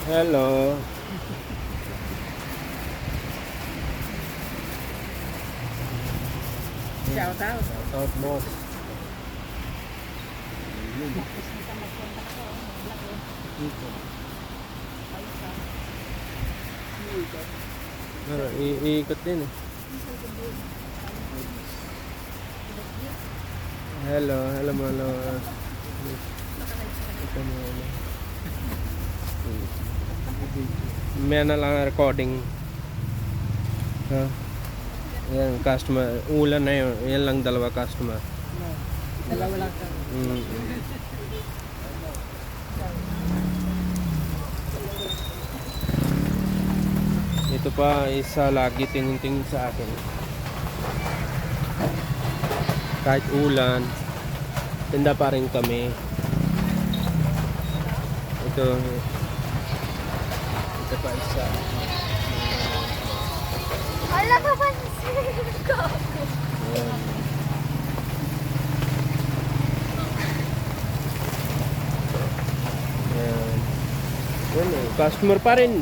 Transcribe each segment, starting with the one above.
Hello. Shout out. Shout out, boss. Pero iikot din eh. Hello, hello mo, hello. Ito mo, ano. May na lang recording. Ha? Yan, customer. Ulan na yun. Yan lang dalawa customer. Dalawa lang ka. Ito pa isa lagi tingin-tingin sa akin. Kahit ulan, tinda pa rin kami. Ito pa isa. Wala ka pa ko. Ayan. Ayan. Yan eh, customer pa rin.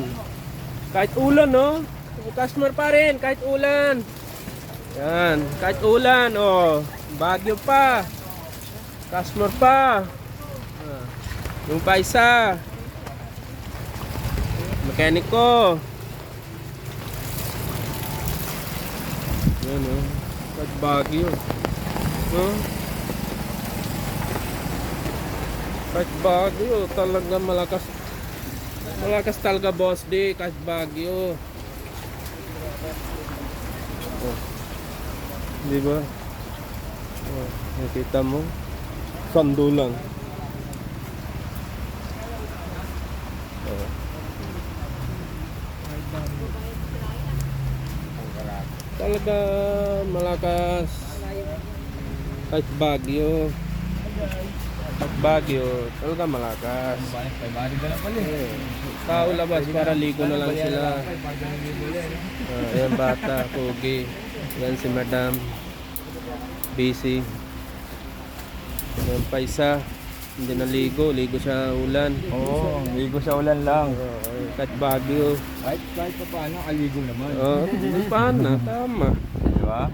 Kahit ulan, no? Customer pa rin, kahit ulan. Yan, kahit ulan, oh. Bagyo pa. Customer pa. Yung pa isa. Mekaniko. Yan, oh. Kahit bagyo. No? Kahit bagyo, talaga malakas. Malakas talaga, boss di, kahit bagyo. Oh. Di ba? Oh, nakita mo? Sando lang. Oh. Talaga malakas. Kahit bagyo. Kahit bagyo, talaga malakas. Tao labas para ligo na lang sila. Ayan bata, Pogi. Yan si Madam. Busy. Ayan pa isa. Hindi na ligo sa ulan. Oo, ligo sa ulan lang. Kahit bagyo. Kahit pa paano, aligo naman. Oo, paano? Tama. Di ba?